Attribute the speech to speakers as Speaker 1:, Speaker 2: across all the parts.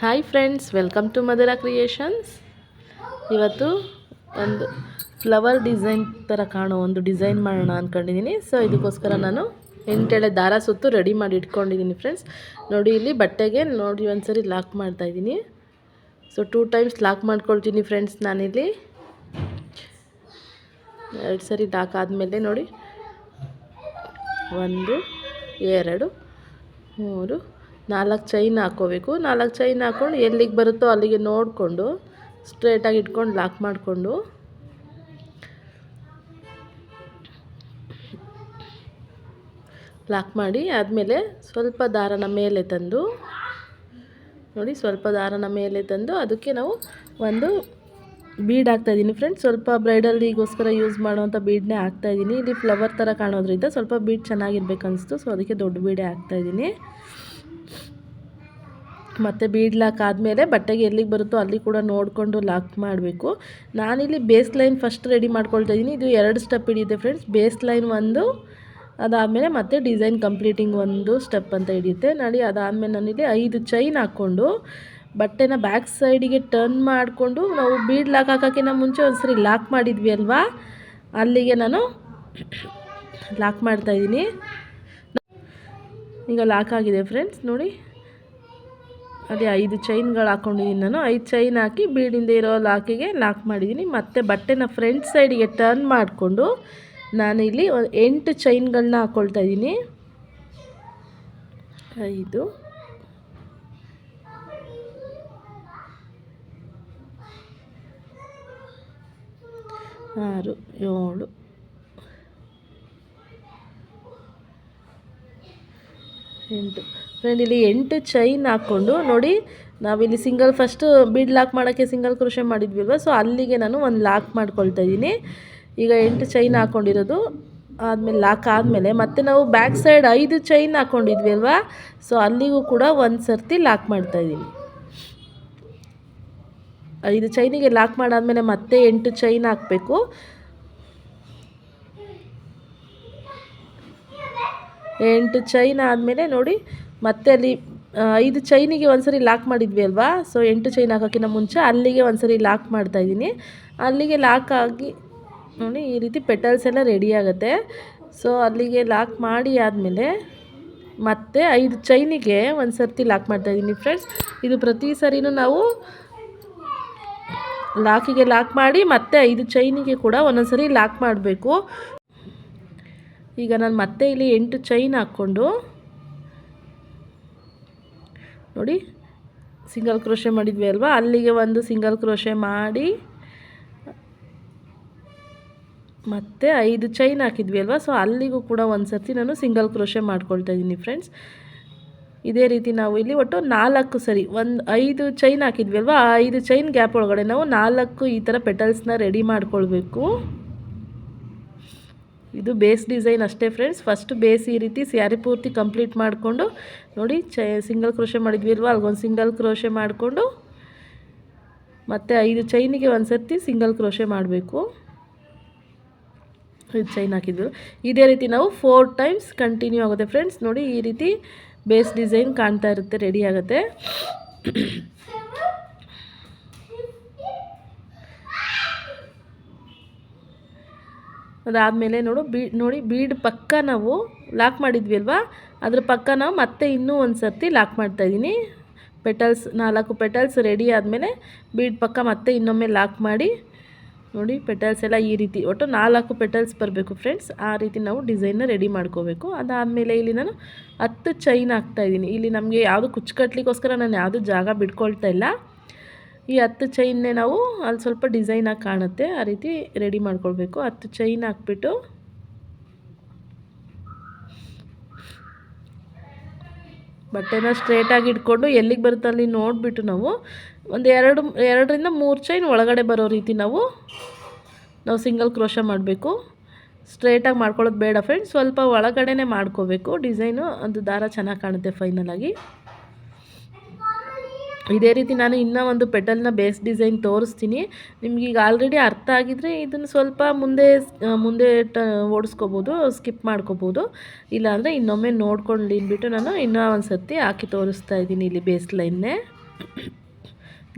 Speaker 1: Hi friends, welcome to ಮದರ creations. ಇವತ್ತು ಒಂದು ಫ್ಲವರ್ ಡಿಸೈನ್ ಥರ ಕಾಣೋ ಒಂದು ಡಿಸೈನ್ ಮಾಡೋಣ ಅಂದ್ಕೊಂಡಿದ್ದೀನಿ. ಸೊ ಇದಕ್ಕೋಸ್ಕರ ನಾನು 8 ಎಳೆ ದಾರ ಸುತ್ತು ರೆಡಿ ಮಾಡಿ ಇಟ್ಕೊಂಡಿದ್ದೀನಿ ಫ್ರೆಂಡ್ಸ್. ನೋಡಿ, ಇಲ್ಲಿ ಬಟ್ಟೆಗೆ ನೋಡಿ ಒಂದ್ಸರಿ ಲಾಕ್ ಮಾಡ್ತಾಯಿದ್ದೀನಿ. ಸೊ 2 ಟೈಮ್ಸ್ ಲಾಕ್ ಮಾಡ್ಕೊಳ್ತೀನಿ ಫ್ರೆಂಡ್ಸ್. ನಾನಿಲ್ಲಿ 2 ಸರಿ ಲಾಕ್ ಆದಮೇಲೆ ನೋಡಿ 1 2 3 4 ಚೈನ್ ಹಾಕ್ಕೋಬೇಕು. 4 ಚೈನ್ ಹಾಕ್ಕೊಂಡು ಎಲ್ಲಿಗೆ ಬರುತ್ತೋ ಅಲ್ಲಿಗೆ ನೋಡಿಕೊಂಡು ಸ್ಟ್ರೇಟಾಗಿ ಇಟ್ಕೊಂಡು ಲಾಕ್ ಮಾಡಿಕೊಂಡು ಲಾಕ್ ಮಾಡಿ ಆದಮೇಲೆ ಸ್ವಲ್ಪ ದಾರನ ಮೇಲೆ ತಂದು ನೋಡಿ, ಸ್ವಲ್ಪ ದಾರನ ಮೇಲೆ ತಂದು ಅದಕ್ಕೆ ನಾವು ಒಂದು ಬೀಡ್ ಹಾಕ್ತಾಯಿದ್ದೀನಿ ಫ್ರೆಂಡ್ಸ್. ಸ್ವಲ್ಪ ಬ್ರೈಡಲ್ಲಿಗೋಸ್ಕರ ಯೂಸ್ ಮಾಡೋವಂಥ ಬೀಡನ್ನೇ ಹಾಕ್ತಾಯಿದ್ದೀನಿ. ಇಲ್ಲಿ ಫ್ಲವರ್ ಥರ ಕಾಣೋದ್ರಿಂದ ಸ್ವಲ್ಪ ಬೀಡ್ ಚೆನ್ನಾಗಿರ್ಬೇಕು ಅನಿಸ್ತು. ಸೊ ಅದಕ್ಕೆ ದೊಡ್ಡ ಬೀಡೇ ಹಾಕ್ತಾಯಿದ್ದೀನಿ. ಮತ್ತು ಬೀಡ್ ಲಾಕ್ ಆದಮೇಲೆ ಬಟ್ಟೆಗೆ ಎಲ್ಲಿಗೆ ಬರುತ್ತೋ ಅಲ್ಲಿ ಕೂಡ ನೋಡಿಕೊಂಡು ಲಾಕ್ ಮಾಡಬೇಕು. ನಾನಿಲ್ಲಿ ಬೇಸ್ ಲೈನ್ ಫಸ್ಟ್ ರೆಡಿ ಮಾಡ್ಕೊಳ್ತಾ ಇದ್ದೀನಿ. ಇದು 2 ಸ್ಟೆಪ್ ಹಿಡಿಯುತ್ತೆ ಫ್ರೆಂಡ್ಸ್. ಬೇಸ್ ಲೈನ್ ಒಂದು, ಅದಾದಮೇಲೆ ಮತ್ತೆ ಡಿಸೈನ್ ಕಂಪ್ಲೀಟಿಂಗ್ ಒಂದು ಸ್ಟೆಪ್ ಅಂತ ಹಿಡಿಯುತ್ತೆ ನೋಡಿ. ಅದಾದಮೇಲೆ ನಾನಿಲ್ಲಿ 5 ಚೈನ್ ಹಾಕ್ಕೊಂಡು ಬಟ್ಟೆನ ಬ್ಯಾಕ್ ಸೈಡಿಗೆ ಟರ್ನ್ ಮಾಡಿಕೊಂಡು ನಾವು ಬೀಡ್ ಲಾಕ್ ಹಾಕೋಕ್ಕಿಂತ ಮುಂಚೆ ಒಂದ್ಸರಿ ಲಾಕ್ ಮಾಡಿದ್ವಿ ಅಲ್ವಾ, ಅಲ್ಲಿಗೆ ನಾನು ಲಾಕ್ ಮಾಡ್ತಾಯಿದ್ದೀನಿ. ಈಗ ಲಾಕ್ ಆಗಿದೆ ಫ್ರೆಂಡ್ಸ್. ನೋಡಿ, ಅದೇ 5 ಚೈನ್ಗಳು ಹಾಕ್ಕೊಂಡಿದ್ದೀನಿ ನಾನು. 5 ಚೈನ್ ಹಾಕಿ ಬೀಡಿಂದ ಇರೋ ಲಾಕಿಗೆ ಲಾಕ್ ಮಾಡಿದ್ದೀನಿ. ಮತ್ತು ಬಟ್ಟೆನ ಫ್ರಂಟ್ ಸೈಡಿಗೆ ಟರ್ನ್ ಮಾಡಿಕೊಂಡು ನಾನಿಲ್ಲಿ 8 ಚೈನ್ಗಳನ್ನ ಹಾಕ್ಕೊಳ್ತಾ ಇದ್ದೀನಿ. 5 6 7 8 ಫ್ರೆಂಡ್, ಇಲ್ಲಿ 8 ಚೈನ್ ಹಾಕ್ಕೊಂಡು ನೋಡಿ, ನಾವಿಲ್ಲಿ ಸಿಂಗಲ್ ಫಸ್ಟು ಬೀಡ್ ಲಾಕ್ ಮಾಡೋಕ್ಕೆ ಸಿಂಗಲ್ ಕ್ರೋಶೆ ಮಾಡಿದ್ವಿ ಅಲ್ವ. ಸೊ ಅಲ್ಲಿಗೆ ನಾನು ಒಂದು ಲಾಕ್ ಮಾಡ್ಕೊಳ್ತಾ ಇದ್ದೀನಿ. ಈಗ 8 ಚೈನ್ ಹಾಕ್ಕೊಂಡಿರೋದು ಆದಮೇಲೆ ಲಾಕ್ ಆದಮೇಲೆ ಮತ್ತೆ ನಾವು ಬ್ಯಾಕ್ ಸೈಡ್ 5 ಚೈನ್ ಹಾಕ್ಕೊಂಡಿದ್ವಿ ಅಲ್ವಾ. ಸೊ ಅಲ್ಲಿಗೂ ಕೂಡ ಒಂದು ಸರ್ತಿ ಲಾಕ್ ಮಾಡ್ತಾಯಿದ್ದೀನಿ. 5 ಚೈನಿಗೆ ಲಾಕ್ ಮಾಡಾದಮೇಲೆ ಮತ್ತೆ 8 ಚೈನ್ ಹಾಕಬೇಕು. 8 ಚೈನ್ ಆದಮೇಲೆ ನೋಡಿ, ಮತ್ತೆ ಅಲ್ಲಿ 5 ಚೈನಿಗೆ ಒಂದ್ಸರಿ ಲಾಕ್ ಮಾಡಿದ್ವಿ ಅಲ್ವಾ. ಸೊ 8 ಚೈನ್ ಹಾಕೋಕ್ಕಿಂತ ಮುಂಚೆ ಅಲ್ಲಿಗೆ ಒಂದ್ಸರಿ ಲಾಕ್ ಮಾಡ್ತಾಯಿದ್ದೀನಿ. ಅಲ್ಲಿಗೆ ಲಾಕ್ ಆಗಿ ನೋಡಿ, ಈ ರೀತಿ ಪೆಟಲ್ಸ್ ಎಲ್ಲ ರೆಡಿ ಆಗುತ್ತೆ. ಸೊ ಅಲ್ಲಿಗೆ ಲಾಕ್ ಮಾಡಿ ಆದಮೇಲೆ ಮತ್ತೆ 5 ಚೈನಿಗೆ ಒಂದು ಸರ್ತಿ ಲಾಕ್ ಮಾಡ್ತಾಯಿದ್ದೀನಿ ಫ್ರೆಂಡ್ಸ್. ಇದು ಪ್ರತಿ ಸರಿನೂ ನಾವು ಲಾಕಿಗೆ ಲಾಕ್ ಮಾಡಿ ಮತ್ತೆ 5 ಚೈನಿಗೆ ಕೂಡ ಒಂದೊಂದು ಸರಿ ಲಾಕ್ ಮಾಡಬೇಕು. ಈಗ ನಾನು ಮತ್ತೆ ಇಲ್ಲಿ 8 ಚೈನ್ ಹಾಕ್ಕೊಂಡು ನೋಡಿ, ಸಿಂಗಲ್ ಕ್ರೋಶೆ ಮಾಡಿದ್ವಿ ಅಲ್ವಾ, ಅಲ್ಲಿಗೆ ಒಂದು ಸಿಂಗಲ್ ಕ್ರೋಶೆ ಮಾಡಿ ಮತ್ತು 5 ಚೈನ್ ಹಾಕಿದ್ವಿ ಅಲ್ವಾ. ಸೊ ಅಲ್ಲಿಗೂ ಕೂಡ ಒಂದು ಸರ್ತಿ ನಾನು ಸಿಂಗಲ್ ಕ್ರೋಶೆ ಮಾಡ್ಕೊಳ್ತಾ ಇದ್ದೀನಿ ಫ್ರೆಂಡ್ಸ್. ಇದೇ ರೀತಿ ನಾವು ಇಲ್ಲಿ ಒಟ್ಟು 4 ಸರಿ 5 ಚೈನ್ ಹಾಕಿದ್ವಿ ಅಲ್ವಾ, ಆ 5 ಚೈನ್ ಗ್ಯಾಪ್ ಒಳಗಡೆ ನಾವು 4 ಈ ಥರ ಪೆಟಲ್ಸ್ನ ರೆಡಿ ಮಾಡ್ಕೊಳ್ಬೇಕು. ಇದು ಬೇಸ್ ಡಿಸೈನ್ ಅಷ್ಟೇ ಫ್ರೆಂಡ್ಸ್. ಫಸ್ಟ್ ಬೇಸ್ ಈ ರೀತಿ ಸ್ಯಾರಿ ಪೂರ್ತಿ ಕಂಪ್ಲೀಟ್ ಮಾಡಿಕೊಂಡು ನೋಡಿ, ಸಿಂಗಲ್ ಕ್ರೋಶೆ ಮಾಡಿದ್ವಿ ಅಲ್ವಾ, ಅಲ್ಗೊಂದು ಸಿಂಗಲ್ ಕ್ರೋಶೆ ಮಾಡಿಕೊಂಡು ಮತ್ತು 5 ಚೈನಿಗೆ ಒಂದು ಸರ್ತಿ ಸಿಂಗಲ್ ಕ್ರೋಶೆ ಮಾಡಬೇಕು. 5 ಚೈನ್ ಹಾಕಿದ್ವಿ. ಇದೇ ರೀತಿ ನಾವು 4 ಟೈಮ್ಸ್ ಕಂಟಿನ್ಯೂ ಆಗುತ್ತೆ ಫ್ರೆಂಡ್ಸ್. ನೋಡಿ, ಈ ರೀತಿ ಬೇಸ್ ಡಿಸೈನ್ ಕಾಣ್ತಾ ಇರುತ್ತೆ, ರೆಡಿ ಆಗುತ್ತೆ. ಅದಾದಮೇಲೆ ನೋಡಿ ಬೀಡ್ ಪಕ್ಕ ನಾವು ಲಾಕ್ ಮಾಡಿದ್ವಿ ಅಲ್ವಾ, ಅದ್ರ ಪಕ್ಕ ನಾವು ಮತ್ತೆ ಇನ್ನೂ ಒಂದು ಸರ್ತಿ ಲಾಕ್ ಮಾಡ್ತಾಯಿದ್ದೀನಿ. ಪೆಟಲ್ಸ್ 4 ಪೆಟಲ್ಸ್ ರೆಡಿ ಆದಮೇಲೆ ಬೀಡ್ ಪಕ್ಕ ಮತ್ತೆ ಇನ್ನೊಮ್ಮೆ ಲಾಕ್ ಮಾಡಿ ನೋಡಿ, ಪೆಟಲ್ಸ್ ಎಲ್ಲ ಈ ರೀತಿ ಒಟ್ಟು 4 ಪೆಟಲ್ಸ್ ಬರಬೇಕು ಫ್ರೆಂಡ್ಸ್. ಆ ರೀತಿ ನಾವು ಡಿಸೈನ್ನ ರೆಡಿ ಮಾಡ್ಕೋಬೇಕು. ಅದಾದಮೇಲೆ ಇಲ್ಲಿ ನಾನು 10 ಚೈನ್ ಹಾಕ್ತಾಯಿದ್ದೀನಿ. ಇಲ್ಲಿ ನಮಗೆ ಯಾವುದು ಕುಚ್ಚುಕಟ್ಲಿಕ್ಕೋಸ್ಕರ ನಾನು ಯಾವುದು ಜಾಗ ಬಿಟ್ಕೊಳ್ತಾ ಇಲ್ಲ. ಈ 10 ಚೈನ್ನೇ ನಾವು ಅಲ್ಲಿ ಸ್ವಲ್ಪ ಡಿಸೈನಾಗಿ ಕಾಣುತ್ತೆ, ಆ ರೀತಿ ರೆಡಿ ಮಾಡ್ಕೊಳ್ಬೇಕು. 10 ಚೈನ್ ಹಾಕ್ಬಿಟ್ಟು ಬಟ್ಟೆನ ಸ್ಟ್ರೇಟಾಗಿ ಇಟ್ಕೊಂಡು ಎಲ್ಲಿಗೆ ಬರುತ್ತೆ ಅಲ್ಲಿ ನೋಡಿಬಿಟ್ಟು ನಾವು ಒಂದು 2ರಿಂದ 3 ಚೈನ್ ಒಳಗಡೆ ಬರೋ ರೀತಿ ನಾವು ಸಿಂಗಲ್ ಕ್ರೋಶ ಮಾಡಬೇಕು. ಸ್ಟ್ರೇಟಾಗಿ ಮಾಡ್ಕೊಳ್ಳೋದು ಬೇಡ ಫ್ರೆಂಡ್ಸ್, ಸ್ವಲ್ಪ ಒಳಗಡೆನೇ ಮಾಡ್ಕೋಬೇಕು ಡಿಸೈನು. ಅದು ದಾರ ಚೆನ್ನಾಗಿ ಕಾಣುತ್ತೆ ಫೈನಲಾಗಿ. ಇದೇ ರೀತಿ ನಾನು ಇನ್ನೂ ಒಂದು ಪೆಟಲ್ನ ಬೇಸ್ ಡಿಸೈನ್ ತೋರಿಸ್ತೀನಿ. ನಿಮ್ಗೆ ಈಗ ಆಲ್ರೆಡಿ ಅರ್ಥ ಆಗಿದ್ರೆ ಇದನ್ನು ಸ್ವಲ್ಪ ಮುಂದೆ ಓಡಿಸ್ಕೋಬೋದು, ಸ್ಕಿಪ್ ಮಾಡ್ಕೋಬೋದು. ಇಲ್ಲಾಂದರೆ ಇನ್ನೊಮ್ಮೆ ನೋಡ್ಕೊಂಡು ನಿಂಬಿಟ್ಟು ನಾನು ಇನ್ನೂ ಒಂದು ಸರ್ತಿ ಹಾಕಿ ತೋರಿಸ್ತಾ ಇದ್ದೀನಿ ಇಲ್ಲಿ ಬೇಸ್ ಲೈನ್ನೇ.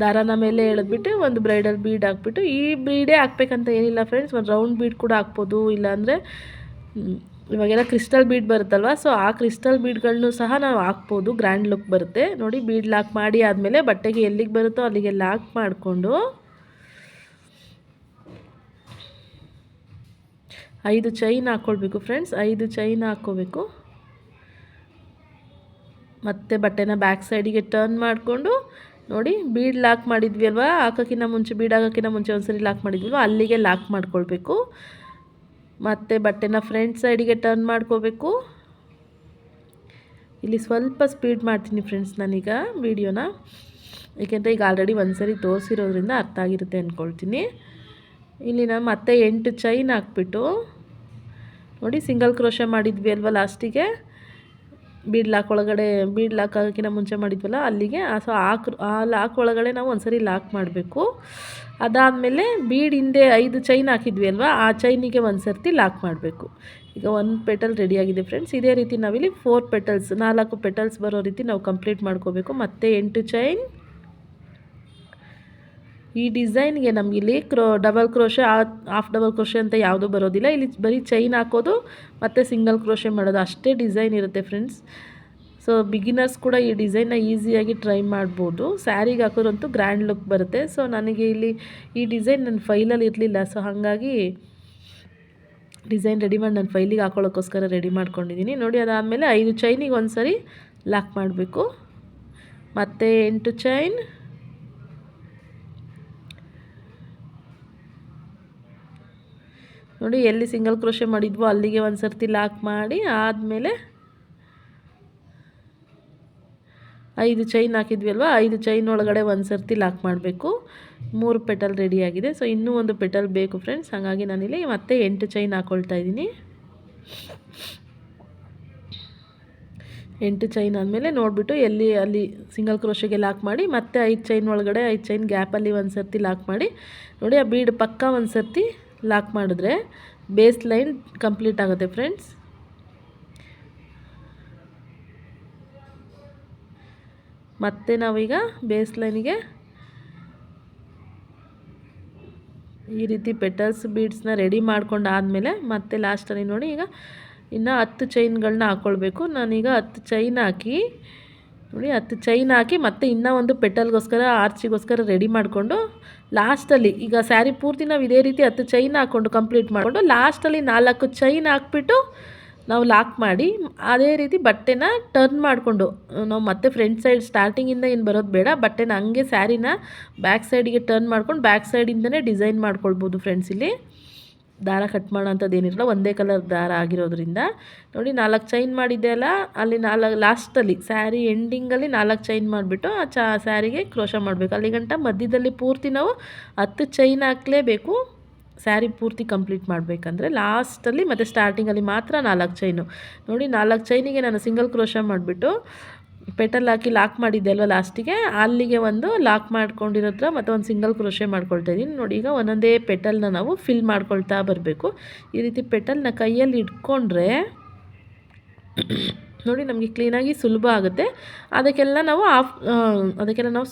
Speaker 1: ದಾರಾನ ಮೇಲೆ ಎಳೆದ್ಬಿಟ್ಟು ಒಂದು ಬ್ರೈಡಲ್ ಬೀಡ್ ಹಾಕ್ಬಿಟ್ಟು, ಈ ಬೀಡೇ ಹಾಕ್ಬೇಕಂತ ಏನಿಲ್ಲ ಫ್ರೆಂಡ್ಸ್, ಒಂದು ರೌಂಡ್ ಬೀಡ್ ಕೂಡ ಹಾಕ್ಬೋದು. ಇಲ್ಲಾಂದರೆ ಇವಾಗೆಲ್ಲ ಕ್ರಿಸ್ಟಲ್ ಬೀಡ್ ಬರುತ್ತಲ್ವ, ಸೊ ಆ ಕ್ರಿಸ್ಟಲ್ ಬೀಡ್ಗಳನ್ನೂ ಸಹ ನಾವು ಹಾಕ್ಬೋದು, ಗ್ರ್ಯಾಂಡ್ ಲುಕ್ ಬರುತ್ತೆ ನೋಡಿ. ಬೀಡ್ ಲಾಕ್ ಮಾಡಿ ಆದಮೇಲೆ ಬಟ್ಟೆಗೆ ಎಲ್ಲಿಗೆ ಬರುತ್ತೋ ಅಲ್ಲಿಗೆ ಲಾಕ್ ಮಾಡಿಕೊಂಡು 5 ಚೈನ್ ಹಾಕ್ಕೊಳ್ಬೇಕು ಫ್ರೆಂಡ್ಸ್. 5 ಚೈನ್ ಹಾಕ್ಕೋಬೇಕು. ಮತ್ತು ಬಟ್ಟೆನ ಬ್ಯಾಕ್ ಸೈಡಿಗೆ ಟರ್ನ್ ಮಾಡಿಕೊಂಡು ನೋಡಿ, ಬೀಡ್ ಲಾಕ್ ಮಾಡಿದ್ವಿ ಅಲ್ವಾ, ಹಾಕೋಕ್ಕಿಂತ ಮುಂಚೆ, ಬೀಡ್ ಹಾಕೋಕ್ಕಿಂತ ಮುಂಚೆ ಒಂದ್ಸರಿ ಲಾಕ್ ಮಾಡಿದ್ವಿ, ಅಲ್ಲಿಗೆ ಲಾಕ್ ಮಾಡ್ಕೊಳ್ಬೇಕು. ಮತ್ತು ಬಟ್ಟೆನ ಫ್ರಂಟ್ ಸೈಡಿಗೆ ಟರ್ನ್ ಮಾಡ್ಕೋಬೇಕು. ಇಲ್ಲಿ ಸ್ವಲ್ಪ ಸ್ಪೀಡ್ ಮಾಡ್ತೀನಿ ಫ್ರೆಂಡ್ಸ್ ನಾನೀಗ ವಿಡಿಯೋನ, ಏಕೆಂದರೆ ಈಗ ಆಲ್ರೆಡಿ ಒಂದ್ಸರಿ ತೋರಿಸಿರೋದ್ರಿಂದ ಅರ್ಥ ಆಗಿರುತ್ತೆ ಅಂದ್ಕೊಳ್ತೀನಿ. ಇಲ್ಲಿ ನಾನು ಮತ್ತೆ 8 ಚೈನ್ ಹಾಕ್ಬಿಟ್ಟು ನೋಡಿ, ಸಿಂಗಲ್ ಕ್ರೋಶೆ ಮಾಡಿದ್ವಿ ಅಲ್ವಾ ಲಾಸ್ಟಿಗೆ, ಬೀಡ್ ಲಾಕ್ ಒಳಗಡೆ, ಬೀಡ್ ಲಾಕ್ ಆಗೋಕ್ಕಿಂತ ಮುಂಚೆ ಮಾಡಿದ್ವಲ್ಲ ಅಲ್ಲಿಗೆ, ಸೊ ಆ ಲಾಕ್ ಒಳಗಡೆ ನಾವು ಒಂದ್ಸರಿ ಲಾಕ್ ಮಾಡಬೇಕು. ಅದಾದಮೇಲೆ ಬೀಡ್ ಹಿಂದೆ 5 ಚೈನ್ ಹಾಕಿದ್ವಿ ಅಲ್ವಾ, ಆ ಚೈನಿಗೆ ಒಂದು ಸರ್ತಿ ಲಾಕ್ ಮಾಡಬೇಕು. ಈಗ 1 ಪೆಟಲ್ ರೆಡಿಯಾಗಿದೆ ಫ್ರೆಂಡ್ಸ್. ಇದೇ ರೀತಿ ನಾವಿಲ್ಲಿ 4 ಪೆಟಲ್ಸ್, 4 ಪೆಟಲ್ಸ್ ಬರೋ ರೀತಿ ನಾವು ಕಂಪ್ಲೀಟ್ ಮಾಡ್ಕೋಬೇಕು. ಮತ್ತು 8 ಚೈನ್. ಈ ಡಿಸೈನ್ಗೆ ನಮಗಿಲ್ಲಿ double crochet, half double crochet ಅಂತ ಯಾವುದೂ ಬರೋದಿಲ್ಲ. ಇಲ್ಲಿ ಬರೀ ಚೈನ್ ಹಾಕೋದು ಮತ್ತು ಸಿಂಗಲ್ ಕ್ರೋಶೆ ಮಾಡೋದು ಅಷ್ಟೇ ಡಿಸೈನ್ ಇರುತ್ತೆ ಫ್ರೆಂಡ್ಸ್. ಸೊ ಬಿಗಿನರ್ಸ್ ಕೂಡ ಈ ಡಿಸೈನ್ನ ಈಸಿಯಾಗಿ ಟ್ರೈ ಮಾಡ್ಬೋದು. ಸ್ಯಾರಿಗೆ ಹಾಕೋದಂತೂ ಗ್ರ್ಯಾಂಡ್ ಲುಕ್ ಬರುತ್ತೆ. ಸೊ ನನಗೆ ಇಲ್ಲಿ ಈ ಡಿಸೈನ್ ನನ್ನ ಫೈಲಲ್ಲಿ ಇರಲಿಲ್ಲ, ಸೊ ಹಾಗಾಗಿ ಡಿಸೈನ್ ರೆಡಿ ಮಾಡಿ ನಾನು ಫೈಲಿಗೆ ಹಾಕೊಳ್ಳೋಕ್ಕೋಸ್ಕರ ರೆಡಿ ಮಾಡ್ಕೊಂಡಿದ್ದೀನಿ ನೋಡಿ. ಅದಾದಮೇಲೆ 5 ಚೈನಿಗೆ ಒಂದು ಸರಿ ಲಾಕ್ ಮಾಡಬೇಕು. ಮತ್ತು 8 ಚೈನ್, ನೋಡಿ ಎಲ್ಲಿ ಸಿಂಗಲ್ ಕ್ರೋಶೆ ಮಾಡಿದ್ವೋ ಅಲ್ಲಿಗೆ ಒಂದು ಸರ್ತಿ ಲಾಕ್ ಮಾಡಿ ಆದಮೇಲೆ 5 ಚೈನ್ ಹಾಕಿದ್ವಿ ಅಲ್ವಾ, 5 ಚೈನ್ ಒಳಗಡೆ ಒಂದು ಸರ್ತಿ ಲಾಕ್ ಮಾಡಬೇಕು. 3 ಪೆಟಲ್ ರೆಡಿಯಾಗಿದೆ. ಸೊ ಇನ್ನೂ ಒಂದು ಪೆಟಲ್ ಬೇಕು ಫ್ರೆಂಡ್ಸ್, ಹಾಗಾಗಿ ನಾನಿಲ್ಲಿ ಮತ್ತೆ 8 ಚೈನ್ ಹಾಕ್ಕೊಳ್ತಾ ಇದ್ದೀನಿ. 8 ಚೈನ್ ಆದಮೇಲೆ ನೋಡಿಬಿಟ್ಟು ಅಲ್ಲಿ ಸಿಂಗಲ್ ಕ್ರೋಶೆಗೆ ಲಾಕ್ ಮಾಡಿ, ಮತ್ತೆ 5 ಚೈನ್ ಒಳಗಡೆ 5 ಚೈನ್ ಗ್ಯಾಪಲ್ಲಿ ಒಂದು ಸರ್ತಿ ಲಾಕ್ ಮಾಡಿ ನೋಡಿ, ಆ ಬೀಡ್ ಪಕ್ಕ ಒಂದು ಸರ್ತಿ ಲಾಕ್ ಮಾಡಿದ್ರೆ ಬೇಸ್ ಲೈನ್ ಕಂಪ್ಲೀಟ್ ಆಗುತ್ತೆ ಫ್ರೆಂಡ್ಸ್. ಮತ್ತು ನಾವೀಗ ಬೇಸ್ ಲೈನಿಗೆ ಈ ರೀತಿ ಪೆಟಲ್ಸ್ ಬೀಡ್ಸ್ನ ರೆಡಿ ಮಾಡ್ಕೊಂಡಾದಮೇಲೆ ಮತ್ತೆ ಲಾಸ್ಟಲ್ಲಿ ನೋಡಿ, ಈಗ ಇನ್ನು 10 ಚೈನ್ಗಳನ್ನ ಹಾಕ್ಕೊಳ್ಬೇಕು. ನಾನೀಗ 10 ಚೈನ್ ಹಾಕಿ ನೋಡಿ, 10 ಚೈನ್ ಹಾಕಿ ಮತ್ತೆ ಇನ್ನೂ ಒಂದು ಪೆಟಲ್ಗೋಸ್ಕರ, ಆರ್ಚಿಗೋಸ್ಕರ ರೆಡಿ ಮಾಡಿಕೊಂಡು ಲಾಸ್ಟಲ್ಲಿ, ಈಗ ಸ್ಯಾರಿ ಪೂರ್ತಿ ನಾವು ಇದೇ ರೀತಿ 10 ಚೈನ್ ಹಾಕ್ಕೊಂಡು ಕಂಪ್ಲೀಟ್ ಮಾಡಿಕೊಂಡು ಲಾಸ್ಟಲ್ಲಿ 4 ಚೈನ್ ಹಾಕ್ಬಿಟ್ಟು ನಾವು ಲಾಕ್ ಮಾಡಿ, ಅದೇ ರೀತಿ ಬಟ್ಟೆನ ಟರ್ನ್ ಮಾಡಿಕೊಂಡು ನಾವು ಮತ್ತೆ ಫ್ರಂಟ್ ಸೈಡ್ ಸ್ಟಾರ್ಟಿಂಗಿಂದ ಏನು ಬರೋದು ಬೇಡ, ಬಟ್ಟೆನ ಹಂಗೆ ಸ್ಯಾರಿನ ಬ್ಯಾಕ್ ಸೈಡಿಗೆ ಟರ್ನ್ ಮಾಡ್ಕೊಂಡು ಬ್ಯಾಕ್ ಸೈಡಿಂದನೇ ಡಿಸೈನ್ ಮಾಡ್ಕೊಳ್ಬೋದು ಫ್ರೆಂಡ್ಸ್. ಇಲ್ಲಿ ದಾರ ಕಟ್ ಮಾಡೋ ಅಂಥದ್ದು ಏನಿರಲ್ಲ, ಒಂದೇ ಕಲರ್ ದಾರ ಆಗಿರೋದ್ರಿಂದ ನೋಡಿ, 4 ಚೈನ್ ಮಾಡಿದ್ದೆ ಅಲ್ಲ, ಅಲ್ಲಿ ಲಾಸ್ಟಲ್ಲಿ ಸ್ಯಾರಿ ಎಂಡಿಂಗಲ್ಲಿ 4 ಚೈನ್ ಮಾಡಿಬಿಟ್ಟು ಆ ಸ್ಯಾರಿಗೆ ಕ್ರೋಶ ಮಾಡಬೇಕು. ಅಲ್ಲಿಗಂಟ ಮಧ್ಯದಲ್ಲಿ ಪೂರ್ತಿ ನಾವು 10 ಚೈನ್ ಹಾಕಲೇಬೇಕು ಸ್ಯಾರಿ ಪೂರ್ತಿ ಕಂಪ್ಲೀಟ್ ಮಾಡಬೇಕಂದ್ರೆ. ಲಾಸ್ಟಲ್ಲಿ ಮತ್ತು ಸ್ಟಾರ್ಟಿಂಗಲ್ಲಿ ಮಾತ್ರ 4 ಚೈನು ನೋಡಿ. 4 ಚೈನಿಗೆ ನಾನು ಸಿಂಗಲ್ ಕ್ರೋಶ ಮಾಡಿಬಿಟ್ಟು ಪೆಟಲ್ ಹಾಕಿ ಲಾಕ್ ಮಾಡಿದ್ದೆ ಅಲ್ವ ಲಾಸ್ಟಿಗೆ, ಅಲ್ಲಿಗೆ ಒಂದು ಲಾಕ್ ಮಾಡ್ಕೊಂಡಿರೋದ್ರ ಮತ್ತು ಒಂದು ಸಿಂಗಲ್ ಕ್ರೋಶೆ ಮಾಡ್ಕೊಳ್ತಾ ಇದ್ದೀನಿ ನೋಡಿ. ಈಗ ಒಂದೊಂದೇ ಪೆಟಲ್ನ ನಾವು ಫಿಲ್ ಮಾಡ್ಕೊಳ್ತಾ ಬರಬೇಕು. ಈ ರೀತಿ ಪೆಟಲ್ನ ಕೈಯಲ್ಲಿ ಇಟ್ಕೊಂಡ್ರೆ ನೋಡಿ ನಮಗೆ ಕ್ಲೀನಾಗಿ ಸುಲಭ ಆಗುತ್ತೆ. ಅದಕ್ಕೆಲ್ಲ ನಾವು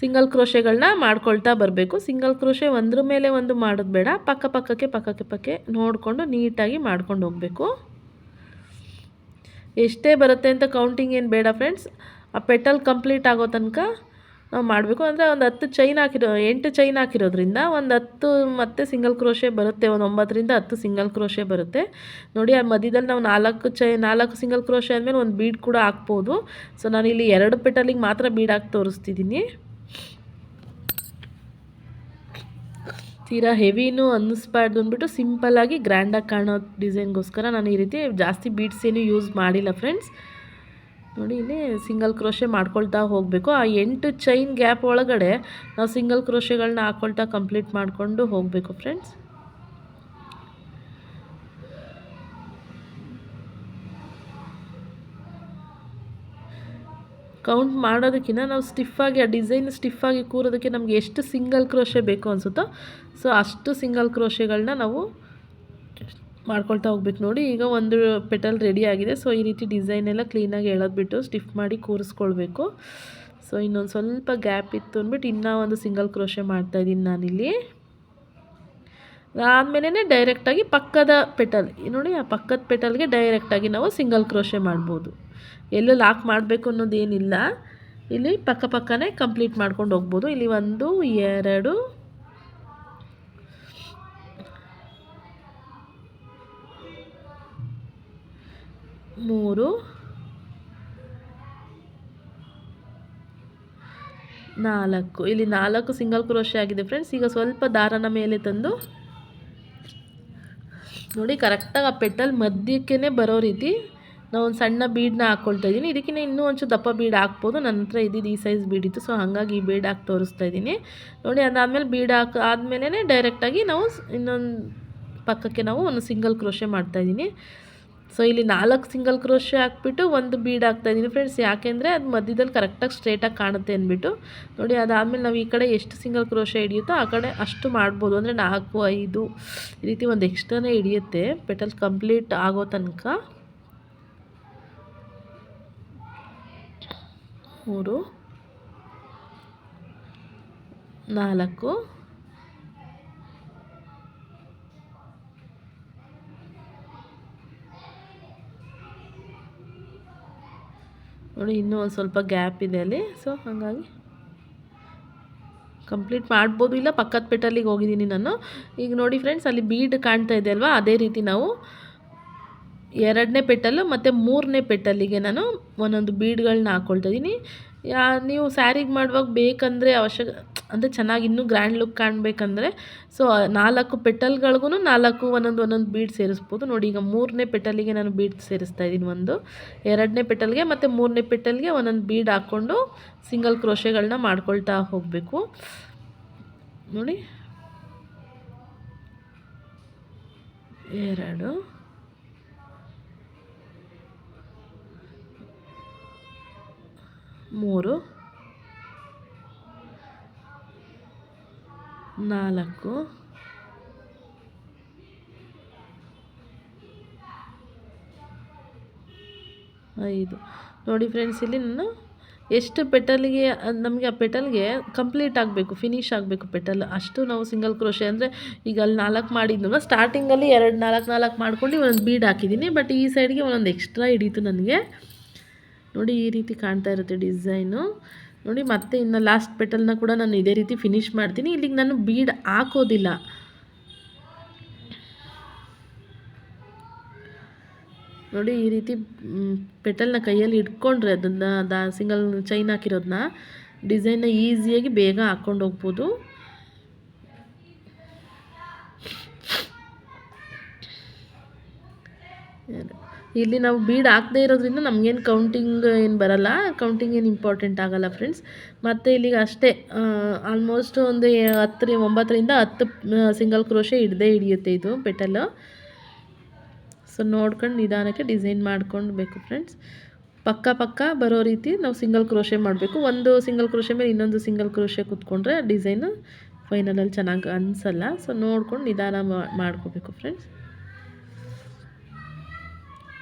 Speaker 1: ಸಿಂಗಲ್ ಕ್ರೋಶೆಗಳನ್ನ ಮಾಡ್ಕೊಳ್ತಾ ಬರಬೇಕು. ಸಿಂಗಲ್ ಕ್ರೋಶೆ ಒಂದ್ರ ಮೇಲೆ ಒಂದು ಮಾಡೋದು ಬೇಡ, ಪಕ್ಕಕ್ಕೆ ನೋಡಿಕೊಂಡು ನೀಟಾಗಿ ಮಾಡ್ಕೊಂಡು ಹೋಗಬೇಕು. ಎಷ್ಟೇ ಬರುತ್ತೆ ಅಂತ ಕೌಂಟಿಂಗ್ ಏನು ಬೇಡ ಫ್ರೆಂಡ್ಸ್, ಆ ಪೆಟಲ್ ಕಂಪ್ಲೀಟ್ ಆಗೋ ತನಕ ನಾವು ಮಾಡಬೇಕು. ಅಂದರೆ ಒಂದು 10 ಚೈನ್ 8 ಚೈನ್ ಹಾಕಿರೋದ್ರಿಂದ ಒಂದು 10 ಮತ್ತು ಸಿಂಗಲ್ ಕ್ರೋಶೆ ಬರುತ್ತೆ, ಒಂದು 9ರಿಂದ 10 ಸಿಂಗಲ್ ಕ್ರೋಶೆ ಬರುತ್ತೆ ನೋಡಿ. ಆ ಮಧ್ಯದಲ್ಲಿ ನಾವು 4 ಸಿಂಗಲ್ ಕ್ರೋಶೆ ಆದಮೇಲೆ ಒಂದು ಬೀಡ್ ಕೂಡ ಹಾಕ್ಬೋದು. ಸೊ ನಾನಿಲ್ಲಿ 2 ಪೆಟಲಿಗೆ ಮಾತ್ರ ಬೀಡ್ ಹಾಕಿ ತೋರಿಸ್ತಿದ್ದೀನಿ. ತೀರಾ ಹೆವಿನೂ ಅನ್ನಿಸ್ಬಾರ್ದು ಅಂದ್ಬಿಟ್ಟು ಸಿಂಪಲ್ಲಾಗಿ ಗ್ರ್ಯಾಂಡಾಗಿ ಕಾಣೋ ಡಿಸೈನ್ಗೋಸ್ಕರ ನಾನು ಈ ರೀತಿ ಜಾಸ್ತಿ ಬೀಡ್ಸ್ ಏನು ಯೂಸ್ ಮಾಡಿಲ್ಲ ಫ್ರೆಂಡ್ಸ್. ನೋಡಿ ಇಲ್ಲಿ ಸಿಂಗಲ್ ಕ್ರೋಶೆ ಮಾಡ್ಕೊಳ್ತಾ ಹೋಗಬೇಕು. ಆ 8 ಚೈನ್ ಗ್ಯಾಪ್ ಒಳಗಡೆ ನಾವು ಸಿಂಗಲ್ ಕ್ರೋಶೆಗಳನ್ನ ಹಾಕ್ಕೊಳ್ತಾ ಕಂಪ್ಲೀಟ್ ಮಾಡಿಕೊಂಡು ಹೋಗಬೇಕು ಫ್ರೆಂಡ್ಸ್. ಕೌಂಟ್ ಮಾಡೋದಕ್ಕಿಂತ ನಾವು ಸ್ಟಿಫಾಗಿ, ಆ ಡಿಸೈನ್ ಸ್ಟಿಫಾಗಿ ಕೂರೋದಕ್ಕೆ ನಮಗೆ ಎಷ್ಟು ಸಿಂಗಲ್ ಕ್ರೋಶೆ ಬೇಕು ಅನಿಸುತ್ತೋ ಸೊ ಅಷ್ಟು ಸಿಂಗಲ್ ಕ್ರೋಶೆಗಳನ್ನ ನಾವು ಮಾಡ್ಕೊಳ್ತಾ ಹೋಗ್ಬೇಕು ನೋಡಿ. ಈಗ ಒಂದು ಪೆಟಲ್ ರೆಡಿ ಆಗಿದೆ. ಸೊ ಈ ರೀತಿ ಡಿಸೈನ್ ಎಲ್ಲ ಕ್ಲೀನಾಗಿ ಎಳೆದ್ಬಿಟ್ಟು ಸ್ಟಿಫ್ ಮಾಡಿ ಕೂರಿಸ್ಕೊಳ್ಬೇಕು. ಸೊ ಇನ್ನೊಂದು ಸ್ವಲ್ಪ ಗ್ಯಾಪ್ ಇತ್ತು ಅಂದ್ಬಿಟ್ಟು ಇನ್ನೂ ಒಂದು ಸಿಂಗಲ್ ಕ್ರೋಶೆ ಮಾಡ್ತಾಯಿದ್ದೀನಿ ನಾನಿಲ್ಲಿ. ಅದಾದಮೇಲೆ ಡೈರೆಕ್ಟಾಗಿ ಪಕ್ಕದ ಪೆಟಲ್ ನೋಡಿ, ಆ ಪಕ್ಕದ ಪೆಟಲ್ಗೆ ಡೈರೆಕ್ಟಾಗಿ ನಾವು ಸಿಂಗಲ್ ಕ್ರೋಶೆ ಮಾಡ್ಬೋದು. ಎಲ್ಲೂ ಲಾಕ್ ಮಾಡಬೇಕು ಅನ್ನೋದೇನಿಲ್ಲ. ಇಲ್ಲಿ ಪಕ್ಕನೇ ಕಂಪ್ಲೀಟ್ ಮಾಡ್ಕೊಂಡು ಹೋಗ್ಬೋದು. ಇಲ್ಲಿ 1 2 3 4 ಇಲ್ಲಿ 4 ಸಿಂಗಲ್ ಕ್ರೋಶೆ ಆಗಿದೆ ಫ್ರೆಂಡ್ಸ್. ಈಗ ಸ್ವಲ್ಪ ದಾರನ ಮೇಲೆ ತಂದು ನೋಡಿ ಕರೆಕ್ಟಾಗಿ ಆ ಪೆಟಲ್ ಮಧ್ಯಕ್ಕೇ ಬರೋ ರೀತಿ ನಾವು ಒಂದು ಸಣ್ಣ ಬೀಡನ್ನ ಹಾಕ್ಕೊಳ್ತಾ ಇದ್ದೀನಿ. ಇದಕ್ಕಿಂತ ಇನ್ನೂ ಒಂಚೂರು ದಪ್ಪ ಬೀಡ್ ಹಾಕ್ಬೋದು. ನನ್ನ ಹತ್ರ ಇದ್ದಿದ್ದು ಈ ಸೈಜ್ ಬೀಡಿತ್ತು, ಸೊ ಹಾಗಾಗಿ ಈ ಬೀಡ್ ಹಾಕಿ ತೋರಿಸ್ತಾ ಇದ್ದೀನಿ ನೋಡಿ. ಅದಾದಮೇಲೆ ಬೀಡ್ ಆದಮೇಲೆ ಡೈರೆಕ್ಟಾಗಿ ನಾವು ಇನ್ನೊಂದು ಪಕ್ಕಕ್ಕೆ ನಾವು ಒಂದು ಸಿಂಗಲ್ ಕ್ರೋಶೆ ಮಾಡ್ತಾಯಿದ್ದೀನಿ. ಸೊ ಇಲ್ಲಿ 4 ಸಿಂಗಲ್ ಕ್ರೋಶೆ ಹಾಕ್ಬಿಟ್ಟು ಒಂದು ಬೀಡ್ ಹಾಕ್ತಾಯಿದ್ದೀನಿ ಫ್ರೆಂಡ್ಸ್. ಯಾಕೆಂದರೆ ಅದು ಮಧ್ಯದಲ್ಲಿ ಕರೆಕ್ಟಾಗಿ ಸ್ಟ್ರೇಟಾಗಿ ಕಾಣುತ್ತೆ ಅಂದ್ಬಿಟ್ಟು ನೋಡಿ. ಅದಾದಮೇಲೆ ನಾವು ಈ ಕಡೆ ಎಷ್ಟು ಸಿಂಗಲ್ ಕ್ರೋಶೆ ಹಿಡಿಯುತ್ತೋ ಆ ಕಡೆ ಅಷ್ಟು ಮಾಡ್ಬೋದು. ಅಂದರೆ 4 5 ಈ ರೀತಿ ಒಂದು ಎಕ್ಸ್ಟ್ರಾನೇ ಹಿಡಿಯುತ್ತೆ ಪೆಟಲ್ ಕಂಪ್ಲೀಟ್ ಆಗೋ ತನಕ. 3 4 ನೋಡಿ, ಇನ್ನೂ ಒಂದು ಸ್ವಲ್ಪ ಗ್ಯಾಪ್ ಇದೆ ಅಲ್ಲಿ. ಸೊ ಹಾಗಾಗಿ ಕಂಪ್ಲೀಟ್ ಮಾಡ್ಬೋದು. ಇಲ್ಲ ಪಕ್ಕದ ಪೆಟಲ್ಲಿಗೆ ಹೋಗಿದ್ದೀನಿ ನಾನು. ಈಗ ನೋಡಿ ಫ್ರೆಂಡ್ಸ್, ಅಲ್ಲಿ ಬೀಡ್ ಕಾಣ್ತಾ ಇದೆ ಅಲ್ವಾ, ಅದೇ ರೀತಿ ನಾವು 2ನೇ ಪೆಟಲ್ಲು ಮತ್ತು 3ನೇ ಪೆಟಲ್ಲಿಗೆ ನಾನು ಒಂದೊಂದು ಬೀಡ್ಗಳನ್ನ ಹಾಕ್ಕೊಳ್ತಾ ಇದ್ದೀನಿ. ನೀವು ಸ್ಯಾರಿಗೆ ಮಾಡುವಾಗ ಬೇಕಂದರೆ ಅಂದರೆ ಚೆನ್ನಾಗಿ ಇನ್ನೂ ಗ್ರ್ಯಾಂಡ್ ಲುಕ್ ಕಾಣಬೇಕಂದ್ರೆ ಸೊ 4 ಪೆಟಲ್ಗಳಿಗೂ 4 ಒಂದೊಂದು ಬೀಡ್ ಸೇರಿಸ್ಬೋದು. ನೋಡಿ, ಈಗ 3ನೇ ಪೆಟಲಿಗೆ ನಾನು ಬೀಡ್ ಸೇರಿಸ್ತಾ ಇದ್ದೀನಿ. 2ನೇ ಪೆಟಲ್ಗೆ ಮತ್ತು 3ನೇ ಪೆಟಲ್ಗೆ ಒಂದೊಂದು ಬೀಡ್ ಹಾಕ್ಕೊಂಡು ಸಿಂಗಲ್ ಕ್ರೋಶೆಗಳನ್ನ ಮಾಡ್ಕೊಳ್ತಾ ಹೋಗಬೇಕು ನೋಡಿ. 2 3 4 5 ನೋಡಿ ಫ್ರೆಂಡ್ಸ್, ಇಲ್ಲಿ ನಾನು ಎಷ್ಟು ಪೆಟಲ್ಗೆ ನಮಗೆ ಆ ಪೆಟಲ್ಗೆ ಕಂಪ್ಲೀಟ್ ಆಗಬೇಕು, ಫಿನಿಶ್ ಆಗಬೇಕು ಪೆಟಲ್, ಅಷ್ಟು ನಾವು ಸಿಂಗಲ್ ಕ್ರೋಶೆ ಅಂದರೆ ಈಗ ಅಲ್ಲಿ 4 ಮಾಡಿದ್ನಲ್ಲ ಸ್ಟಾರ್ಟಿಂಗಲ್ಲಿ 2 4 ಮಾಡ್ಕೊಂಡು ಒಂದೊಂದು ಬೀಡ್ ಹಾಕಿದ್ದೀನಿ. ಬಟ್ ಈ ಸೈಡ್ಗೆ ಒಂದೊಂದು ಎಕ್ಸ್ಟ್ರಾ ಹಿಡೀತು ನನಗೆ ನೋಡಿ. ಈ ರೀತಿ ಕಾಣ್ತಾ ಇರುತ್ತೆ ಡಿಸೈನು ನೋಡಿ. ಮತ್ತೆ ಇನ್ನು ಲಾಸ್ಟ್ ಪೆಟಲ್ನ ಕೂಡ ನಾನು ಇದೇ ರೀತಿ ಫಿನಿಶ್ ಮಾಡ್ತೀನಿ. ಇಲ್ಲಿಗೆ ನಾನು ಬೀಡ್ ಹಾಕೋದಿಲ್ಲ ನೋಡಿ. ಈ ರೀತಿ ಪೆಟಲ್ನ ಕೈಯಲ್ಲಿ ಇಟ್ಕೊಂಡ್ರೆ ಅದನ್ನು ಸಿಂಗಲ್ ಚೈನ್ ಹಾಕಿರೋದನ್ನ ಡಿಸೈನ್ನ ಈಸಿಯಾಗಿ ಬೇಗ ಹಾಕ್ಕೊಂಡು ಹೋಗ್ಬೋದು. ಇಲ್ಲಿ ನಾವು ಬೀಡ್ ಹಾಕದೇ ಇರೋದ್ರಿಂದ ನಮಗೇನು ಕೌಂಟಿಂಗ್ ಏನು ಬರಲ್ಲ, ಕೌಂಟಿಂಗ್ ಏನು ಇಂಪಾರ್ಟೆಂಟ್ ಆಗಲ್ಲ ಫ್ರೆಂಡ್ಸ್. ಮತ್ತು ಇಲ್ಲಿಗೆ ಅಷ್ಟೇ ಆಲ್ಮೋಸ್ಟ್ ಒಂದು 9ರಿಂದ 10 ಸಿಂಗಲ್ ಕ್ರೋಶೆ ಹಿಡಿಯುತ್ತೆ ಇದು ಪೆಟಲ್ಲು. ಸೊ ನೋಡ್ಕೊಂಡು ನಿಧಾನಕ್ಕೆ ಡಿಸೈನ್ ಮಾಡ್ಕೊಳ್ಬೇಕು ಫ್ರೆಂಡ್ಸ್. ಪಕ್ಕ ಬರೋ ರೀತಿ ನಾವು ಸಿಂಗಲ್ ಕ್ರೋಶೆ ಮಾಡಬೇಕು. ಒಂದು ಸಿಂಗಲ್ ಕ್ರೋಶೆ ಮೇಲೆ ಇನ್ನೊಂದು ಸಿಂಗಲ್ ಕ್ರೋಶೆ ಕೂತ್ಕೊಂಡ್ರೆ ಡಿಸೈನು ಫೈನಲಲ್ಲಿ ಚೆನ್ನಾಗಿ ಅನಿಸಲ್ಲ. ಸೊ ನೋಡ್ಕೊಂಡು ನಿಧಾನ ಮಾಡ್ಕೋಬೇಕು ಫ್ರೆಂಡ್ಸ್.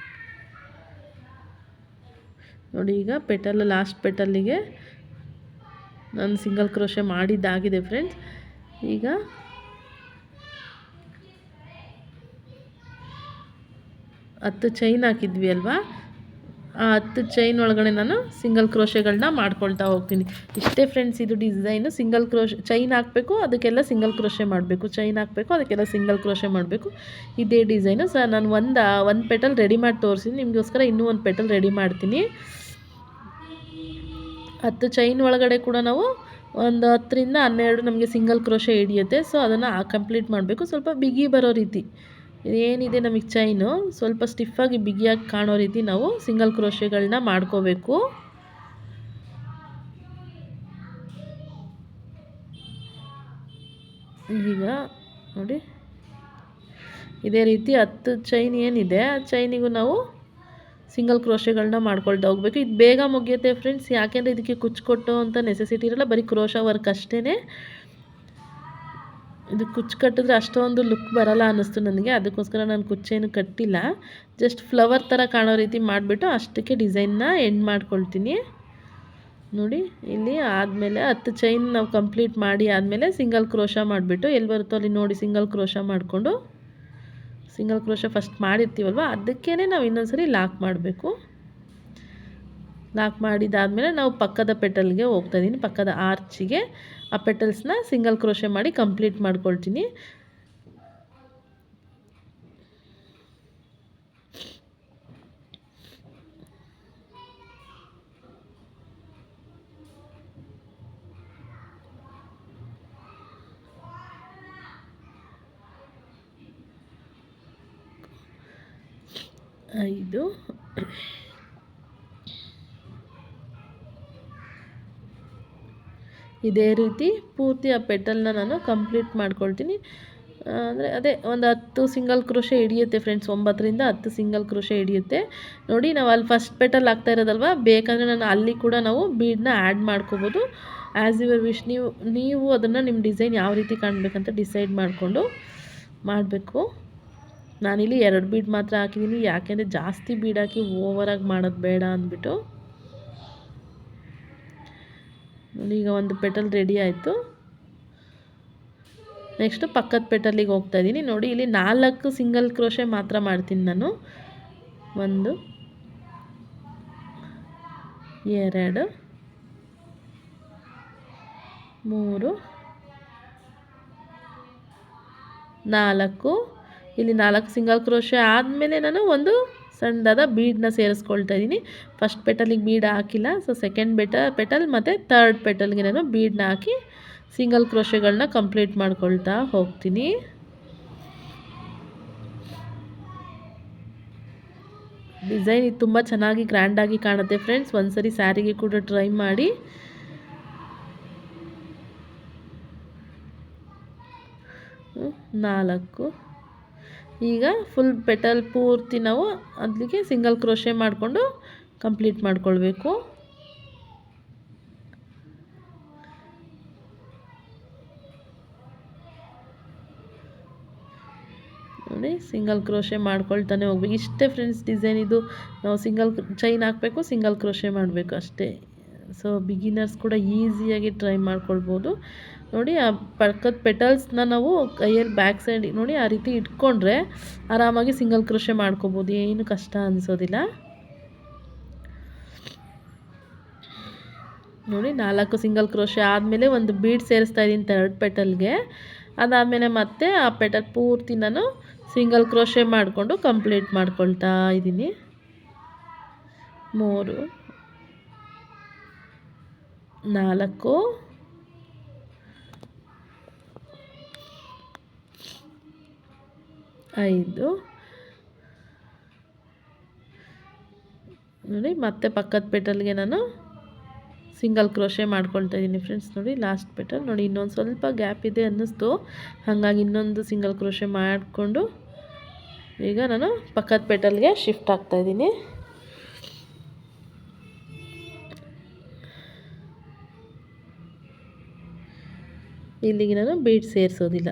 Speaker 1: ನೋಡಿ, ಈಗ ಪೆಟಲ್ ಲಾಸ್ಟ್ ಪೆಟಲ್ಲಿಗೆ ನಾನು ಸಿಂಗಲ್ ಕ್ರೋಶೆ ಮಾಡಿದ್ದಾಗಿದೆ ಫ್ರೆಂಡ್ಸ್. ಈಗ ಹತ್ತು ಚೈನ್ ಹಾಕಿದ್ವಿ ಅಲ್ವಾ, ಆ 10 ಚೈನ್ ಒಳಗಡೆ ನಾನು ಸಿಂಗಲ್ ಕ್ರೋಶೆಗಳನ್ನ ಮಾಡ್ಕೊಳ್ತಾ ಹೋಗ್ತೀನಿ. ಇಷ್ಟೇ ಫ್ರೆಂಡ್ಸ್ ಇದು ಡಿಸೈನು. ಸಿಂಗಲ್ ಕ್ರೋಶೆ ಚೈನ್ ಹಾಕಬೇಕು, ಅದಕ್ಕೆಲ್ಲ ಸಿಂಗಲ್ ಕ್ರೋಶೆ ಮಾಡಬೇಕು, ಚೈನ್ ಹಾಕಬೇಕು, ಅದಕ್ಕೆಲ್ಲ ಸಿಂಗಲ್ ಕ್ರೋಶೆ ಮಾಡಬೇಕು. ಇದೇ ಡಿಸೈನು. ನಾನು ಒಂದು ಪೆಟಲ್ ರೆಡಿ ಮಾಡಿ ತೋರಿಸಿದ್ದೀನಿ ನಿಮಗೋಸ್ಕರ. ಇನ್ನೂ ಒಂದು ಪೆಟಲ್ ರೆಡಿ ಮಾಡ್ತೀನಿ. 10 ಚೈನ್ ಒಳಗಡೆ ಕೂಡ ನಾವು ಒಂದು 10ರಿಂದ 12 ನಮಗೆ ಸಿಂಗಲ್ ಕ್ರೋಶೆ ಹಿಡಿಯುತ್ತೆ. ಸೊ ಅದನ್ನು ಕಂಪ್ಲೀಟ್ ಮಾಡಬೇಕು. ಸ್ವಲ್ಪ ಬಿಗಿ ಬರೋ ರೀತಿ ಏನಿದೆ ನಮಗೆ ಚೈನು ಸ್ವಲ್ಪ ಸ್ಟಿಫಾಗಿ ಬಿಗಿಯಾಗಿ ಕಾಣೋ ರೀತಿ ನಾವು ಸಿಂಗಲ್ ಕ್ರೋಶೆಗಳನ್ನ ಮಾಡ್ಕೋಬೇಕು. ಈಗ ನೋಡಿ, ಇದೇ ರೀತಿ 10 ಚೈನ್ ಏನಿದೆ ಆ ಚೈನಿಗೂ ನಾವು ಸಿಂಗಲ್ ಕ್ರೋಶೆಗಳನ್ನ ಮಾಡ್ಕೊಳ್ತಾ ಹೋಗಬೇಕು. ಇದು ಬೇಗ ಮುಗಿಯುತ್ತೆ ಫ್ರೆಂಡ್ಸ್, ಯಾಕೆಂದರೆ ಇದಕ್ಕೆ ಕುಚ್ಚು ಕೊಟ್ಟೋ ಅಂತ ನೆಸೆಸಿಟಿ ಇರಲ್ಲ, ಬರೀ ಕ್ರೋಶಾ ವರ್ಕ್ ಅಷ್ಟೇ. ಇದು ಕುಚ್ಚು ಕಟ್ಟಿದ್ರೆ ಅಷ್ಟೊಂದು ಲುಕ್ ಬರಲ್ಲ ಅನ್ನಿಸ್ತು ನನಗೆ, ಅದಕ್ಕೋಸ್ಕರ ನಾನು ಕುಚ್ಚೇನು ಕಟ್ಟಿಲ್ಲ. ಜಸ್ಟ್ ಫ್ಲವರ್ ಥರ ಕಾಣೋ ರೀತಿ ಮಾಡಿಬಿಟ್ಟು ಅಷ್ಟಕ್ಕೆ ಡಿಸೈನ್ನ ಎಂಡ್ ಮಾಡ್ಕೊಳ್ತೀನಿ. ನೋಡಿ ಇಲ್ಲಿ ಆದಮೇಲೆ 10 ಚೈನ್ ನಾವು ಕಂಪ್ಲೀಟ್ ಮಾಡಿ ಆದಮೇಲೆ ಸಿಂಗಲ್ ಕ್ರೋಶ ಮಾಡಿಬಿಟ್ಟು ಎಲ್ಲಿ ಬರುತ್ತೋ ಅಲ್ಲಿ ನೋಡಿ ಸಿಂಗಲ್ ಕ್ರೋಶ ಮಾಡಿಕೊಂಡು ಸಿಂಗಲ್ ಕ್ರೋಶ ಫಸ್ಟ್ ಮಾಡಿರ್ತೀವಲ್ವ ಅದಕ್ಕೇ ನಾವು ಇನ್ನೊಂದ್ಸರಿ ಲಾಕ್ ಮಾಡಬೇಕು. ಲಾಕ್ ಮಾಡಿದಾದಮೇಲೆ ನಾವು ಪಕ್ಕದ ಪೆಟಲ್ಗೆ ಹೋಗ್ತಾಯಿದ್ದೀನಿ, ಪಕ್ಕದ ಆರ್ಚಿಗೆ ಆ ಪೆಟಲ್ಸ್ನ ಸಿಂಗಲ್ ಕ್ರೋಶೆ ಮಾಡಿ ಕಂಪ್ಲೀಟ್ ಮಾಡ್ಕೊಳ್ತೀನಿ. ಐದು ಇದೇ ರೀತಿ ಪೂರ್ತಿ ಆ ಪೆಟಲ್ನ ನಾನು ಕಂಪ್ಲೀಟ್ ಮಾಡ್ಕೊಳ್ತೀನಿ. ಅಂದರೆ ಅದೇ ಒಂದು 10 ಸಿಂಗಲ್ ಕ್ರೋಶೆ ಹಿಡಿಯುತ್ತೆ ಫ್ರೆಂಡ್ಸ್, 9ರಿಂದ 10 ಸಿಂಗಲ್ ಕ್ರೋಶೆ ಹಿಡಿಯುತ್ತೆ. ನೋಡಿ ನಾವು ಅಲ್ಲಿ ಫಸ್ಟ್ ಪೆಟಲ್ ಆಗ್ತಾ ಇರೋದಲ್ವ, ಬೇಕಂದರೆ ನಾನು ಅಲ್ಲಿ ಕೂಡ ನಾವು ಬೀಡನ್ನ ಆ್ಯಡ್ ಮಾಡ್ಕೋಬೋದು. ಆ್ಯಸ್ ಯುವರ್ ವಿಶ್, ನೀವು ಅದನ್ನು ನಿಮ್ಮ ಡಿಸೈನ್ ಯಾವ ರೀತಿ ಕಾಣಬೇಕಂತ ಡಿಸೈಡ್ ಮಾಡಿಕೊಂಡು ಮಾಡಬೇಕು. ನಾನಿಲ್ಲಿ 2 ಬೀಡ್ ಮಾತ್ರ ಹಾಕಿದ್ದೀನಿ, ಯಾಕೆಂದರೆ ಜಾಸ್ತಿ ಬೀಡ್ ಹಾಕಿ ಓವರಾಗಿ ಮಾಡೋದು ಬೇಡ ಅಂದ್ಬಿಟ್ಟು. ನೋಡಿ ಈಗ ಒಂದು ಪೆಟಲ್ ರೆಡಿ ಆಯಿತು. ನೆಕ್ಸ್ಟು ಪಕ್ಕದ ಪೆಟಲಿಗೆ ಹೋಗ್ತಾ ಇದ್ದೀನಿ. ನೋಡಿ ಇಲ್ಲಿ 4 ಸಿಂಗಲ್ ಕ್ರೋಶೆ ಮಾತ್ರ ಮಾಡ್ತೀನಿ ನಾನು. 1 2 3 4. ಇಲ್ಲಿ 4 ಸಿಂಗಲ್ ಕ್ರೋಶೆ ಆದಮೇಲೆ ನಾನು ಒಂದು ಸಣ್ಣದಾದ ಬೀಡನ್ನ ಸೇರಿಸ್ಕೊಳ್ತಾ ಇದ್ದೀನಿ. ಫಸ್ಟ್ ಪೆಟಲಿಗೆ ಬೀಡ್ ಹಾಕಿಲ್ಲ, ಸೊ ಸೆಕೆಂಡ್ ಪೆಟಲ್ ಮತ್ತು ಥರ್ಡ್ ಪೆಟಲ್ಗೆ ನಾನು ಬೀಡನ್ನ ಹಾಕಿ ಸಿಂಗಲ್ ಕ್ರೋಶೆಗಳನ್ನ ಕಂಪ್ಲೀಟ್ ಮಾಡ್ಕೊಳ್ತಾ ಹೋಗ್ತೀನಿ. ಡಿಸೈನ್ ಇದು ತುಂಬ ಚೆನ್ನಾಗಿ ಗ್ರ್ಯಾಂಡಾಗಿ ಕಾಣುತ್ತೆ ಫ್ರೆಂಡ್ಸ್, ಒಂದ್ಸರಿ ಸ್ಯಾರಿಗೆ ಕೂಡ ಟ್ರೈ ಮಾಡಿ. ನಾಲ್ಕು. ಈಗ ಫುಲ್ ಪೆಟಲ್ ಪೂರ್ತಿ ನಾವು ಅದಕ್ಕೆ ಸಿಂಗಲ್ ಕ್ರೋಶೆ ಮಾಡಿಕೊಂಡು ಕಂಪ್ಲೀಟ್ ಮಾಡ್ಕೊಳ್ಬೇಕು. ನೋಡಿ ಸಿಂಗಲ್ ಕ್ರೋಶೆ ಮಾಡ್ಕೊಳ್ತಾನೆ ಹೋಗ್ಬೇಕು. ಇಷ್ಟೇ ಫ್ರೆಂಡ್ಸ್ ಡಿಸೈನ್ ಇದು. ನಾವು ಸಿಂಗಲ್ ಚೈನ್ ಹಾಕಬೇಕು, ಸಿಂಗಲ್ ಕ್ರೋಶೆ ಮಾಡಬೇಕು ಅಷ್ಟೇ. ಸೊ ಬಿಗಿನರ್ಸ್ ಕೂಡ ಈಸಿಯಾಗಿ ಟ್ರೈ ಮಾಡ್ಕೊಳ್ಬೋದು. ನೋಡಿ ಆ ಪಕ್ಕದ ಪೆಟಲ್ಸ್ನ ನಾವು ಕೈಯಲ್ಲಿ ಬ್ಯಾಕ್ ಸೈಡ್ ನೋಡಿ ಆ ರೀತಿ ಇಟ್ಕೊಂಡ್ರೆ ಆರಾಮಾಗಿ ಸಿಂಗಲ್ ಕ್ರೋಶೆ ಮಾಡ್ಕೋಬೋದು, ಏನು ಕಷ್ಟ ಅನಿಸೋದಿಲ್ಲ. ನೋಡಿ 4 ಸಿಂಗಲ್ ಕ್ರೋಶೆ ಆದಮೇಲೆ ಒಂದು ಬೀಡ್ ಸೇರಿಸ್ತಾ ಇದ್ದೀನಿ ಥರ್ಡ್ ಪೆಟಲ್ಗೆ. ಅದಾದಮೇಲೆ ಮತ್ತೆ ಆ ಪೆಟಲ್ ಪೂರ್ತಿ ನಾನು ಸಿಂಗಲ್ ಕ್ರೋಶೆ ಮಾಡಿಕೊಂಡು ಕಂಪ್ಲೀಟ್ ಮಾಡ್ಕೊಳ್ತಾ ಇದ್ದೀನಿ. 3 4 5. ನೋಡಿ ಮತ್ತೆ ಪಕ್ಕದ ಪೆಟಲ್ಗೆ ನಾನು ಸಿಂಗಲ್ ಕ್ರೋಶೆ ಮಾಡ್ಕೊಳ್ತಾ ಇದ್ದೀನಿ ಫ್ರೆಂಡ್ಸ್. ನೋಡಿ ಲಾಸ್ಟ್ ಪೆಟಲ್ ನೋಡಿ ಇನ್ನೊಂದು ಸ್ವಲ್ಪ ಗ್ಯಾಪ್ ಇದೆ ಅನ್ನಿಸ್ತು, ಹಾಗಾಗಿ ಇನ್ನೊಂದು ಸಿಂಗಲ್ ಕ್ರೋಶೆ ಮಾಡಿಕೊಂಡು ಈಗ ನಾನು ಪಕ್ಕದ ಪೆಟಲ್ಗೆ ಶಿಫ್ಟ್ ಆಗ್ತಾಯಿದ್ದೀನಿ. ಇಲ್ಲಿಗೆ ನಾನು ಬೀಡ್ ಸೇರಿಸೋದಿಲ್ಲ.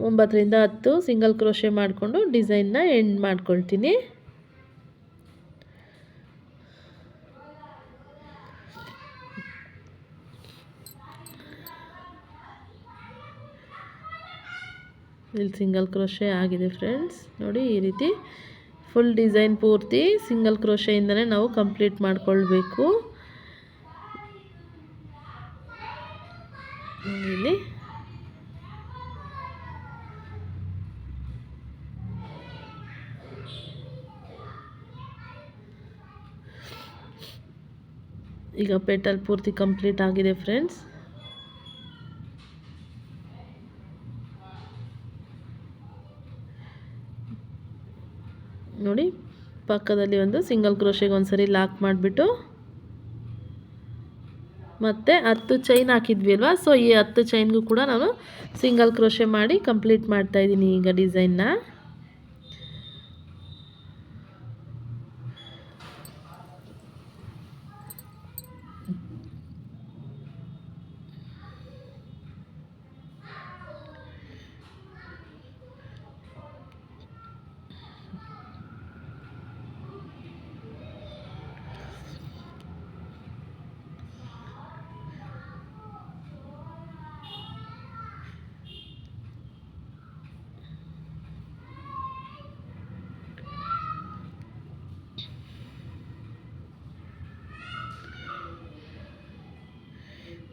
Speaker 1: 9ರಿಂದ 10 ಸಿಂಗಲ್ ಕ್ರೋಶೆ ಮಾಡಿಕೊಂಡು ಡಿಸೈನ್ನ ಎಂಡ್ ಮಾಡ್ಕೊಳ್ತೀನಿ. ಇಲ್ಲಿ ಸಿಂಗಲ್ ಕ್ರೋಶೆ ಆಗಿದೆ ಫ್ರೆಂಡ್ಸ್. ನೋಡಿ ಈ ರೀತಿ ಫುಲ್ ಡಿಸೈನ್ ಪೂರ್ತಿ ಸಿಂಗಲ್ ಕ್ರೋಶೆಯಿಂದನೇ ನಾವು ಕಂಪ್ಲೀಟ್ ಮಾಡ್ಕೊಳ್ಬೇಕು. ಇಲ್ಲಿ ಈಗ ಪೆಟಲ್ ಪೂರ್ತಿ ಕಂಪ್ಲೀಟ್ ಆಗಿದೆ ಫ್ರೆಂಡ್ಸ್. ನೋಡಿ ಪಕ್ಕದಲ್ಲಿ ಒಂದು ಸಿಂಗಲ್ ಕ್ರೋಶೆಗೆ ಒಂದ್ಸರಿ ಲಾಕ್ ಮಾಡಿಬಿಟ್ಟು ಮತ್ತು 10 ಚೈನ್ ಹಾಕಿದ್ವಿ ಅಲ್ವಾ, ಸೊ ಈ 10 ಚೈನ್ಗೂ ಕೂಡ ನಾನು ಸಿಂಗಲ್ ಕ್ರೋಶೆ ಮಾಡಿ ಕಂಪ್ಲೀಟ್ ಮಾಡ್ತಾಯಿದ್ದೀನಿ ಈಗ ಡಿಸೈನ್ನ.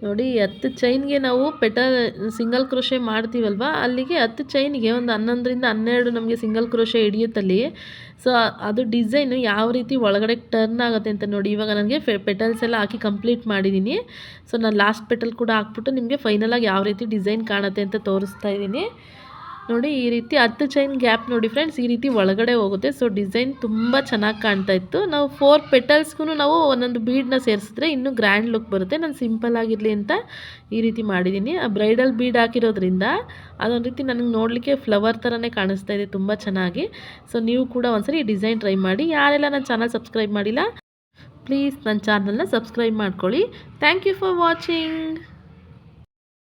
Speaker 1: ನೋಡಿ 10 ಚೈನ್ಗೆ ನಾವು ಪೆಟಲ್ ಸಿಂಗಲ್ ಕ್ರೋಶೆ ಮಾಡ್ತೀವಲ್ವ, ಅಲ್ಲಿಗೆ 10 ಚೈನ್ಗೆ ಒಂದು 11ರಿಂದ 12 ನಮಗೆ ಸಿಂಗಲ್ ಕ್ರೋಶೆ ಹಿಡಿಯುತ್ತಲ್ಲಿ. ಸೊ ಅದು ಡಿಸೈನು ಯಾವ ರೀತಿ ಒಳಗಡೆ ಟರ್ನ್ ಆಗುತ್ತೆ ಅಂತ ನೋಡಿ. ಇವಾಗ ನನಗೆ ಪೆಟಲ್ಸ್ ಎಲ್ಲ ಹಾಕಿ ಕಂಪ್ಲೀಟ್ ಮಾಡಿದ್ದೀನಿ. ಸೊ ನಾನು ಲಾಸ್ಟ್ ಪೆಟಲ್ ಕೂಡ ಹಾಕ್ಬಿಟ್ಟು ನಿಮಗೆ ಫೈನಲಾಗಿ ಯಾವ ರೀತಿ ಡಿಸೈನ್ ಕಾಣುತ್ತೆ ಅಂತ ತೋರಿಸ್ತಾ ಇದ್ದೀನಿ. ನೋಡಿ ಈ ರೀತಿ 10 ಚೈನ್ ಗ್ಯಾಪ್ ನೋಡಿ ಫ್ರೆಂಡ್ಸ್, ಈ ರೀತಿ ಒಳಗಡೆ ಹೋಗುತ್ತೆ. ಸೊ ಡಿಸೈನ್ ತುಂಬ ಚೆನ್ನಾಗಿ ಕಾಣ್ತಾ ಇತ್ತು. ನಾವು 4 ಪೆಟಲ್ಸ್ಗೂ ನಾವು ಒಂದೊಂದು ಬೀಡನ್ನ ಸೇರಿಸಿದ್ರೆ ಇನ್ನೂ ಗ್ರ್ಯಾಂಡ್ ಲುಕ್ ಬರುತ್ತೆ. ನಾನು ಸಿಂಪಲ್ ಆಗಿರಲಿ ಅಂತ ಈ ರೀತಿ ಮಾಡಿದ್ದೀನಿ. ಆ ಬ್ರೈಡಲ್ ಬೀಡ್ ಹಾಕಿರೋದ್ರಿಂದ ಅದೊಂದು ರೀತಿ ನನಗೆ ನೋಡಲಿಕ್ಕೆ ಫ್ಲವರ್ ಥರನೇ ಕಾಣಿಸ್ತಾ ಇದೆ, ತುಂಬ ಚೆನ್ನಾಗಿ. ಸೊ ನೀವು ಕೂಡ ಒಂದ್ಸರಿ ಈ ಡಿಸೈನ್ ಟ್ರೈ ಮಾಡಿ. ಯಾರೆಲ್ಲ ನನ್ನ ಚಾನಲ್ ಸಬ್ಸ್ಕ್ರೈಬ್ ಮಾಡಿಲ್ಲ ಪ್ಲೀಸ್ ನನ್ನ ಚಾನಲ್ನ ಸಬ್ಸ್ಕ್ರೈಬ್ ಮಾಡ್ಕೊಳ್ಳಿ. Thank you for watching.